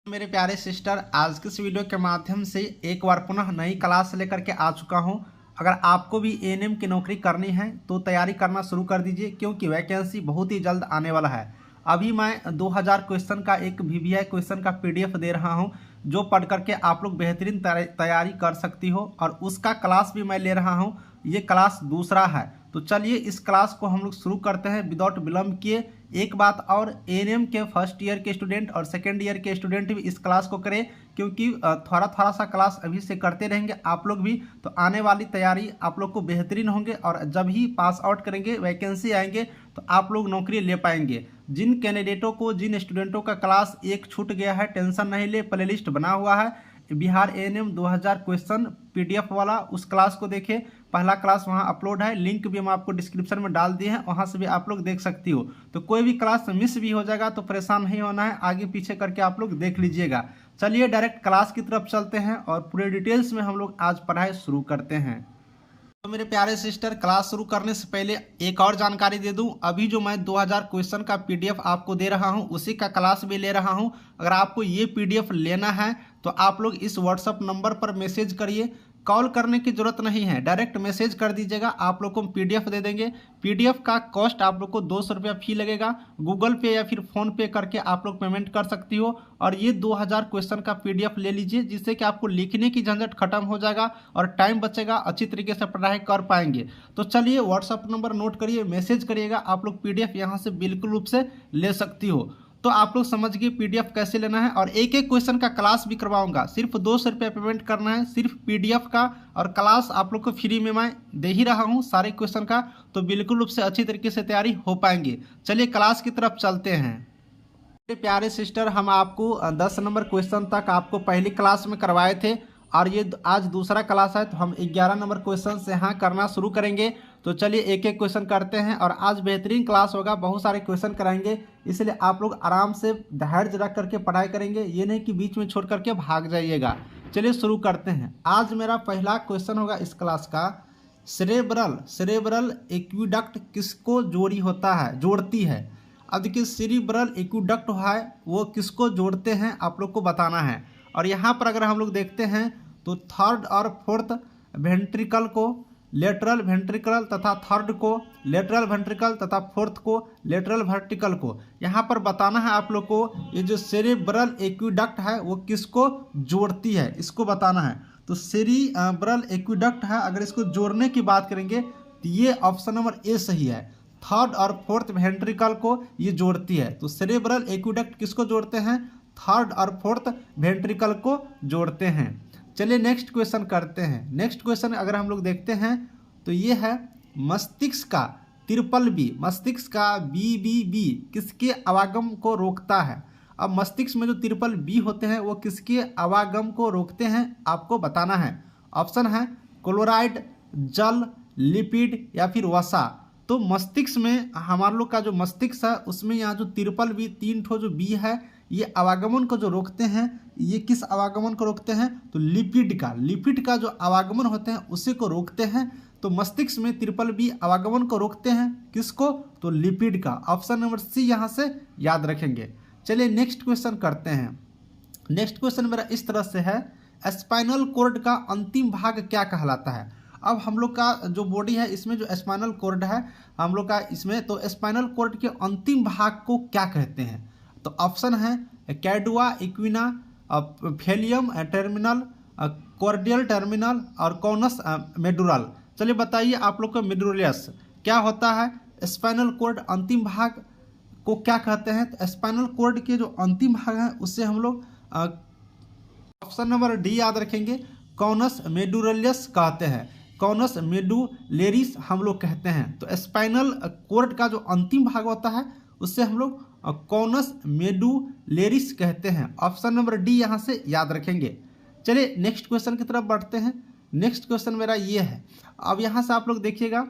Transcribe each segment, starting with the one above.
मेरे प्यारे सिस्टर, आज के इस वीडियो के माध्यम से एक बार पुनः नई क्लास लेकर के आ चुका हूं। अगर आपको भी एएनएम की नौकरी करनी है तो तैयारी करना शुरू कर दीजिए, क्योंकि वैकेंसी बहुत ही जल्द आने वाला है। अभी मैं 2000 क्वेश्चन का एक वीवीआई क्वेश्चन का पीडीएफ दे रहा हूं, जो पढ़ करके आप लोग बेहतरीन तैयारी कर सकती हो, और उसका क्लास भी मैं ले रहा हूं। ये क्लास दूसरा है, तो चलिए इस क्लास को हम लोग शुरू करते हैं विदाउट विलम्ब किए। एक बात और, एएनएम के फर्स्ट ईयर के स्टूडेंट और सेकेंड ईयर के स्टूडेंट भी इस क्लास को करें, क्योंकि थोड़ा थोड़ा सा क्लास अभी से करते रहेंगे आप लोग भी, तो आने वाली तैयारी आप लोग को बेहतरीन होंगे, और जब ही पास आउट करेंगे वैकेंसी आएंगे तो आप लोग नौकरी ले पाएंगे। जिन कैंडिडेटों को, जिन स्टूडेंटों का क्लास एक छूट गया है, टेंशन नहीं ले, प्लेलिस्ट बना हुआ है बिहार एएनएम 2000 क्वेश्चन पीडीएफ वाला, उस क्लास को देखें। पहला क्लास वहां अपलोड है, लिंक भी हम आपको डिस्क्रिप्शन में डाल दिए हैं, वहां से भी आप लोग देख सकती हो। तो कोई भी क्लास मिस भी हो जाएगा तो परेशान नहीं होना है, आगे पीछे करके आप लोग देख लीजिएगा। चलिए डायरेक्ट क्लास की तरफ चलते हैं और पूरे डिटेल्स में हम लोग आज पढ़ाई शुरू करते हैं। तो मेरे प्यारे सिस्टर, क्लास शुरू करने से पहले एक और जानकारी दे दूं। अभी जो मैं 2000 क्वेश्चन का पीडीएफ आपको दे रहा हूं, उसी का क्लास भी ले रहा हूं। अगर आपको ये पीडीएफ लेना है तो आप लोग इस व्हाट्सअप नंबर पर मैसेज करिए, कॉल करने की जरूरत नहीं है, डायरेक्ट मैसेज कर दीजिएगा, आप लोग को हम पीडीएफ दे देंगे। पीडीएफ का कॉस्ट आप लोग को 200 रुपया फी लगेगा, गूगल पे या फिर फोन पे करके आप लोग पेमेंट कर सकती हो। और ये 2000 क्वेश्चन का पीडीएफ ले लीजिए, जिससे कि आपको लिखने की झंझट खत्म हो जाएगा और टाइम बचेगा, अच्छी तरीके से पढ़ाई कर पाएंगे। तो चलिए व्हाट्सअप नंबर नोट करिए, मैसेज करिएगा, आप लोग पीडीएफ यहाँ से बिल्कुल रूप से ले सकती हो। तो आप लोग समझ गए पीडीएफ कैसे लेना है, और एक एक क्वेश्चन का क्लास भी करवाऊंगा। सिर्फ 200 रुपया पेमेंट करना है, सिर्फ पीडीएफ का, और क्लास आप लोग को फ्री में मैं दे ही रहा हूं सारे क्वेश्चन का, तो बिल्कुल रूप से अच्छी तरीके से तैयारी हो पाएंगे। चलिए क्लास की तरफ चलते हैं। मेरे प्यारे सिस्टर, हम आपको 10 नंबर क्वेश्चन तक आपको पहली क्लास में करवाए थे, और ये आज दूसरा क्लास है, तो हम 11 नंबर क्वेश्चन से यहाँ करना शुरू करेंगे। तो चलिए एक एक क्वेश्चन करते हैं, और आज बेहतरीन क्लास होगा, बहुत सारे क्वेश्चन कराएंगे, इसलिए आप लोग आराम से धैर्य रख करके पढ़ाई करेंगे, ये नहीं कि बीच में छोड़ करके भाग जाइएगा। चलिए शुरू करते हैं। आज मेरा पहला क्वेश्चन होगा इस क्लास का, सेरेब्रल एक्विडक्ट किसको जोड़ती है। अब देखिए, सेरेब्रल एक्विडक्ट है वो किसको जोड़ते हैं आप लोग को बताना है। और यहाँ पर अगर हम लोग देखते हैं तो थर्ड और फोर्थ वेंट्रिकल को लेटरल वेंट्रिकल तथा थर्ड को लेटरल वेंट्रिकल तथा फोर्थ को लेटरल वर्टिकल को यहाँ पर बताना है आप लोग को। ये जो सेरेब्रल एक्विडक्ट है वो किसको जोड़ती है, इसको बताना है। तो सेरेब्रल एक्विडक्ट है, अगर इसको जोड़ने की बात करेंगे तो ये ऑप्शन नंबर ए सही है, थर्ड और फोर्थ वेंट्रिकल को ये जोड़ती है। तो सेरेब्रल एक्विडक्ट किसको जोड़ते हैं, थर्ड और फोर्थ वेंट्रिकल को जोड़ते हैं। चलिए नेक्स्ट क्वेश्चन करते हैं। नेक्स्ट क्वेश्चन अगर हम लोग देखते हैं तो ये है, मस्तिष्क का ट्रिपल बी, मस्तिष्क का BBB किसके आवागम को रोकता है। अब मस्तिष्क में जो ट्रिपल बी होते हैं वो किसके आवागम को रोकते हैं आपको बताना है। ऑप्शन है क्लोराइड, जल, लिपिड या फिर वसा। तो मस्तिष्क में हमारे लोग का जो मस्तिष्क है उसमें यहाँ जो ट्रिपल बी, 3 ठो जो बी है, ये आवागमन को जो रोकते हैं, ये किस आवागमन को रोकते हैं, तो लिपिड का जो आवागमन होते हैं उसी को रोकते हैं। तो मस्तिष्क में ट्रिपल बी आवागमन को रोकते हैं, किसको, तो लिपिड का। ऑप्शन नंबर सी यहाँ से याद रखेंगे। चलिए नेक्स्ट क्वेश्चन करते हैं। नेक्स्ट क्वेश्चन मेरा इस तरह से है, स्पाइनल कोर्ड का अंतिम भाग क्या कहलाता है। अब हम लोग का जो बॉडी है इसमें जो स्पाइनल कोर्ड है हम लोग का इसमें, तो स्पाइनल कोर्ड के अंतिम भाग को क्या कहते हैं। तो ऑप्शन है कैडुआ, इक्विना, फेलियम टर्मिनल, कॉर्डियल टर्मिनल और कॉनस मेडुरल। चलिए बताइए आप लोग को मेडुरलियस क्या होता है, स्पाइनल कोर्ड अंतिम भाग को क्या कहते हैं। तो स्पाइनल कोर्ड के जो अंतिम भाग है उससे हम लोग ऑप्शन नंबर डी याद रखेंगे, कॉनस मेडुरलियस कहते हैं, कॉनस मेडुलेरिस हम लोग कहते हैं। तो स्पाइनल कोर्ड का जो अंतिम भाग होता है उससे हम लोग कॉनस मेडुलेरिस कहते हैं। ऑप्शन नंबर डी यहाँ से याद रखेंगे। चलिए नेक्स्ट क्वेश्चन की तरफ बढ़ते हैं। नेक्स्ट क्वेश्चन मेरा ये है, अब यहाँ से आप लोग देखिएगा,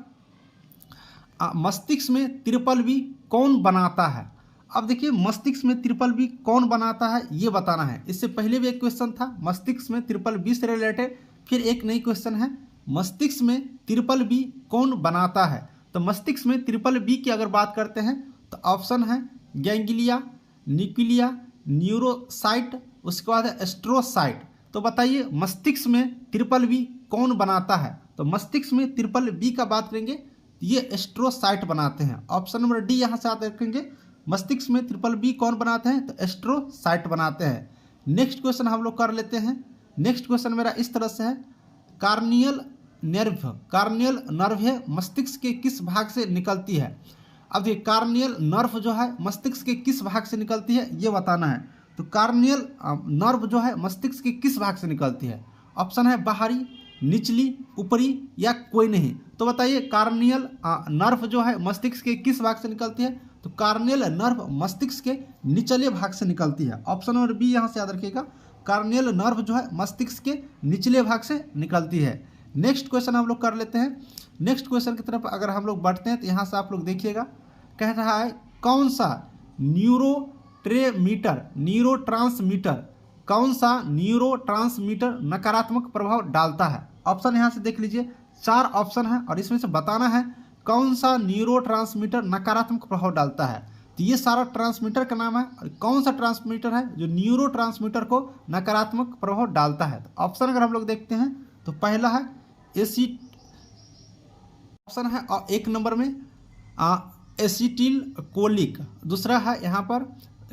मस्तिष्क में ट्रिपल बी कौन बनाता है। अब देखिए मस्तिष्क में ट्रिपल बी कौन बनाता है ये बताना है। इससे पहले भी एक क्वेश्चन था मस्तिष्क में ट्रिपल बी से रिलेटेड, फिर एक नई क्वेश्चन है, मस्तिष्क में ट्रिपल बी कौन बनाता है। तो मस्तिष्क में ट्रिपल बी की अगर बात करते हैं तो ऑप्शन है गैंग्लिया, न्यूक्लिया, न्यूरोसाइट उसके बाद है एस्ट्रोसाइट। तो बताइए मस्तिष्क में ट्रिपल बी कौन बनाता है? तो मस्तिष्क में ट्रिपल बी का बात करेंगे ये एस्ट्रोसाइट बनाते हैं। ऑप्शन नंबर डी यहाँ से याद रखेंगे, मस्तिष्क में ट्रिपल बी कौन बनाते हैं? तो एस्ट्रोसाइट बनाते हैं। नेक्स्ट क्वेश्चन हम लोग कर लेते हैं। नेक्स्ट क्वेश्चन मेरा इस तरह से है, कार्नियल नर्व है मस्तिष्क के किस भाग से निकलती है? अब देखिए कार्नियल नर्व जो है मस्तिष्क के किस भाग से निकलती है ये बताना है। तो कार्नियल नर्व जो है मस्तिष्क के किस भाग से निकलती है? ऑप्शन है बाहरी, निचली, ऊपरी या कोई नहीं। तो बताइए कार्नियल नर्व जो है मस्तिष्क के किस भाग से निकलती है? तो कार्नियल नर्व मस्तिष्क के निचले भाग से निकलती है। ऑप्शन नंबर बी यहाँ से याद रखिएगा, कार्नियल नर्व जो है मस्तिष्क के निचले भाग से निकलती है। नेक्स्ट क्वेश्चन हम लोग कर लेते हैं। नेक्स्ट क्वेश्चन की तरफ अगर हम लोग बढ़ते हैं तो यहाँ से आप लोग देखिएगा, कह रहा है कौन सा कौन सा न्यूरोट्रांसमीटर नकारात्मक प्रभाव डालता है? ऑप्शन यहाँ से देख लीजिए, 4 ऑप्शन है और इसमें से बताना है कौन सा न्यूरोट्रांसमीटर नकारात्मक प्रभाव डालता है। तो ये सारा ट्रांसमीटर का नाम है और कौन सा ट्रांसमीटर है जो न्यूरोट्रांसमीटर को नकारात्मक प्रभाव डालता है? तो ऑप्शन अगर हम लोग देखते हैं तो पहला है ऑप्शन है और 1 नंबर में एसिटिल कोलिक, दूसरा है यहाँ पर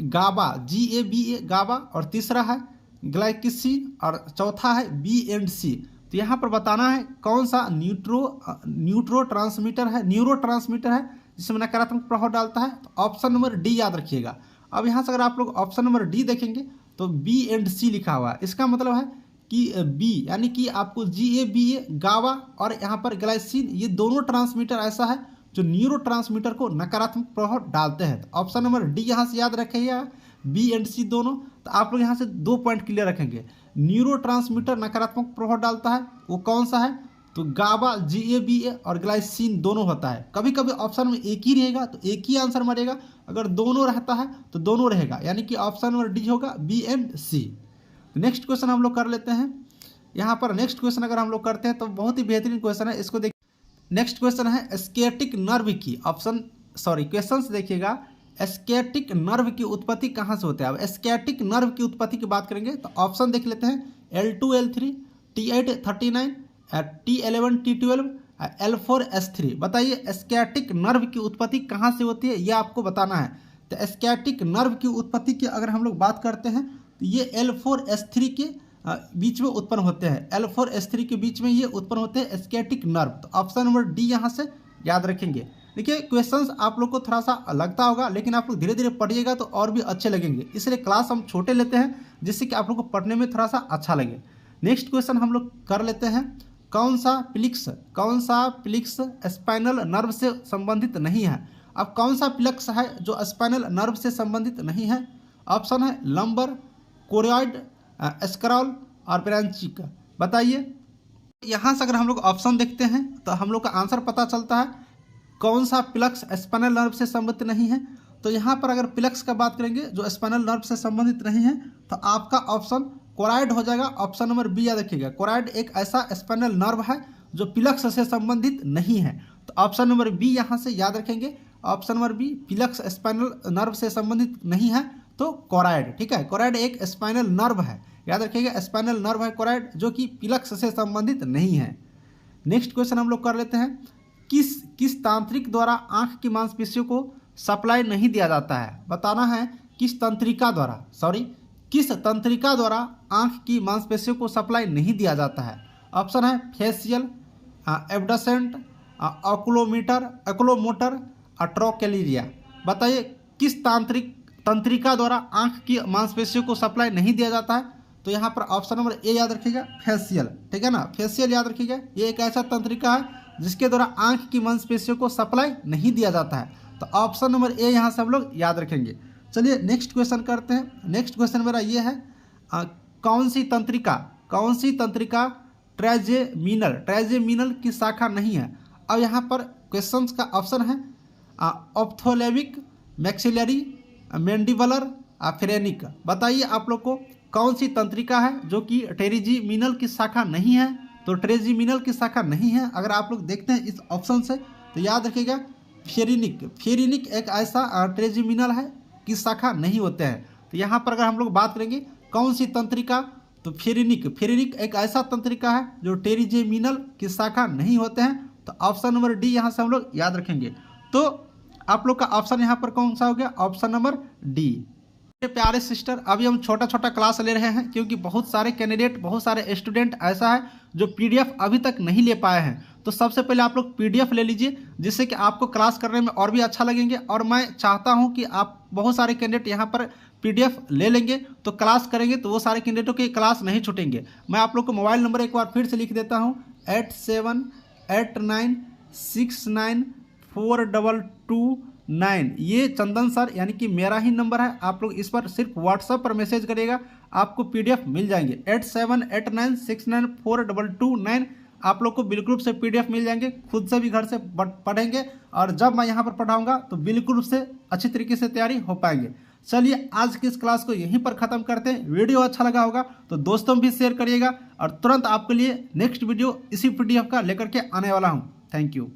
गाबा GABA गाबा, और तीसरा है ग्लाइकिसिन और चौथा है BNC। तो यहाँ पर बताना है कौन सा न्यूरोट्रांसमीटर है जिसमें नकारात्मक प्रभाव डालता है। तो ऑप्शन नंबर डी याद रखिएगा। अब यहाँ से अगर आप लोग ऑप्शन नंबर डी देखेंगे तो BNC लिखा हुआ है, इसका मतलब है कि बी यानी कि आपको GABA गाबा और यहाँ पर ग्लाइसिन ये दोनों ट्रांसमीटर ऐसा है जो न्यूरोट्रांसमीटर को नकारात्मक प्रभाव डालते हैं। तो ऑप्शन नंबर डी यहाँ से याद रखिएगा, BNC दोनों। तो आप लोग यहाँ से 2 पॉइंट क्लियर रखेंगे, न्यूरोट्रांसमीटर नकारात्मक प्रभाव डालता है वो कौन सा है? तो गाबा GABA और ग्लाइसिन दोनों होता है। कभी कभी ऑप्शन में एक ही रहेगा तो एक ही आंसर मरेगा, अगर दोनों रहता है तो दोनों रहेगा, यानी कि ऑप्शन नंबर डी होगा BNC। नेक्स्ट क्वेश्चन हम लोग कर लेते हैं। यहाँ पर नेक्स्ट क्वेश्चन अगर हम लोग करते हैं तो बहुत ही बेहतरीन क्वेश्चन है, इसको देखिए। नेक्स्ट क्वेश्चन है स्केटिक नर्व की क्वेश्चन देखिएगा, स्केटिक नर्व की उत्पत्ति कहाँ से होती है? अब स्केटिक नर्व की उत्पत्ति की बात करेंगे तो ऑप्शन देख लेते हैं, L2 L3 T8 39 T11 T12 L4 S3। बताइए स्केटिक नर्व की उत्पत्ति कहाँ से होती है ये आपको बताना है। तो स्केटिक नर्व की उत्पत्ति की अगर हम लोग बात करते हैं तो ये L4 S3 के बीच में उत्पन्न होते हैं, L4 S3 के बीच में ये उत्पन्न होते हैं स्केटिक नर्व। तो ऑप्शन नंबर डी यहाँ से याद रखेंगे। देखिए क्वेश्चंस आप लोग को थोड़ा सा लगता होगा, लेकिन आप लोग धीरे धीरे पढ़िएगा तो और भी अच्छे लगेंगे, इसलिए क्लास हम छोटे लेते हैं जिससे कि आप लोग को पढ़ने में थोड़ा सा अच्छा लगे। नेक्स्ट क्वेश्चन हम लोग कर लेते हैं, कौन सा प्लिक्स स्पाइनल नर्व से संबंधित नहीं है? अब कौन सा प्लिक्स है जो स्पाइनल नर्व से संबंधित नहीं है? ऑप्शन है लंबर, कोरियड, स्क्रॉल और ब्रांचिक। बताइए यहाँ से अगर हम लोग ऑप्शन देखते हैं तो हम लोग का आंसर पता चलता है कौन सा प्लक्स स्पाइनल नर्व से संबंधित नहीं है। तो यहाँ पर अगर प्लक्स का बात करेंगे जो स्पाइनल नर्व से संबंधित नहीं है तो आपका ऑप्शन कोराइड हो जाएगा। ऑप्शन नंबर बी याद रखिएगा, कोराइड एक ऐसा स्पाइनल नर्व है जो प्लक्स से संबंधित नहीं है। तो ऑप्शन नंबर बी यहाँ से याद रखेंगे, option number B plexus spinal nerve से संबंधित नहीं है तो कोराइड। ठीक है, कोराइड एक स्पाइनल नर्व है, याद रखिएगा स्पाइनल नर्व है कोराइड जो कि प्लक्स से संबंधित नहीं है। नेक्स्ट क्वेश्चन हम लोग कर लेते हैं, किस तांत्रिक द्वारा आंख की मांसपेशियों को सप्लाई नहीं दिया जाता है? बताना है किस तंत्रिका द्वारा आंख की मांसपेशियों को सप्लाई नहीं दिया जाता है। ऑप्शन है फेशियल, एब्डसेंट, ओकुलोमोटर, ट्रोकेलिरिया। बताइए किस तंत्रिका द्वारा आंख की मांसपेशियों को सप्लाई नहीं दिया जाता है? तो यहाँ पर ऑप्शन नंबर ए याद रखिएगा, फेशियल। ठीक है ना, फेशियल याद रखिएगा, ये एक ऐसा तंत्रिका है जिसके द्वारा आंख की मांसपेशियों को सप्लाई नहीं दिया जाता है। तो ऑप्शन नंबर ए यहाँ से हम लोग याद रखेंगे। चलिए नेक्स्ट क्वेश्चन करते हैं। नेक्स्ट क्वेश्चन मेरा ये है, कौन सी तंत्रिका ट्राइजेमिनल की शाखा नहीं है? अब यहाँ पर क्वेश्चंस का ऑप्शन है ऑप्थोलेमिक, मैक्सिलरी, मैंडिबलर, फ्रेनिक। बताइए आप लोग को कौन सी तंत्रिका है जो कि ट्रेजिमिनल की शाखा नहीं है? तो ट्रेजिमिनल की शाखा नहीं है अगर आप लोग देखते हैं इस ऑप्शन से तो याद रखिएगा फेरिनिक एक ऐसा ट्रेजिमिनल है की शाखा नहीं होते हैं। तो यहाँ पर अगर हम लोग बात करेंगे कौन सी तंत्रिका? तो फेरेनिक। फेरेनिक एक ऐसा तंत्रिका है जो टेरिजेमिनल की शाखा नहीं होते हैं। तो ऑप्शन नंबर डी यहाँ से हम लोग याद रखेंगे। तो आप लोग का ऑप्शन यहाँ पर कौन सा हो गया? Option number D. प्यारे सिस्टर, अभी हम छोटा छोटा क्लास ले रहे हैं क्योंकि बहुत सारे कैंडिडेट, बहुत सारे स्टूडेंट ऐसा है जो पीडीएफ अभी तक नहीं ले पाए हैं। तो सबसे पहले आप लोग पीडीएफ ले लीजिए, जिससे कि आपको क्लास करने में और भी अच्छा लगेंगे। और मैं चाहता हूं कि आप बहुत सारे कैंडिडेट यहां पर पीडीएफ ले लेंगे तो क्लास करेंगे, तो वो सारे कैंडिडेटों के क्लास नहीं छूटेंगे। मैं आप लोग को मोबाइल नंबर एक बार फिर से लिख देता हूँ, 8789694229। ये चंदन सर यानी कि मेरा ही नंबर है। आप लोग इस पर सिर्फ व्हाट्सएप पर मैसेज करिएगा, आपको पीडीएफ मिल जाएंगे। 8789694229 आप लोग को बिल्कुल रूप से पीडीएफ मिल जाएंगे। खुद से भी घर से पढ़ेंगे और जब मैं यहाँ पर पढ़ाऊंगा तो बिल्कुल रूप से अच्छी तरीके से तैयारी हो पाएंगे। चलिए आज की इस क्लास को यहीं पर ख़त्म करते हैं। वीडियो अच्छा लगा होगा तो दोस्तों भी शेयर करिएगा और तुरंत आपके लिए नेक्स्ट वीडियो इसी पीडीएफ का लेकर के आने वाला हूँ। Thank you.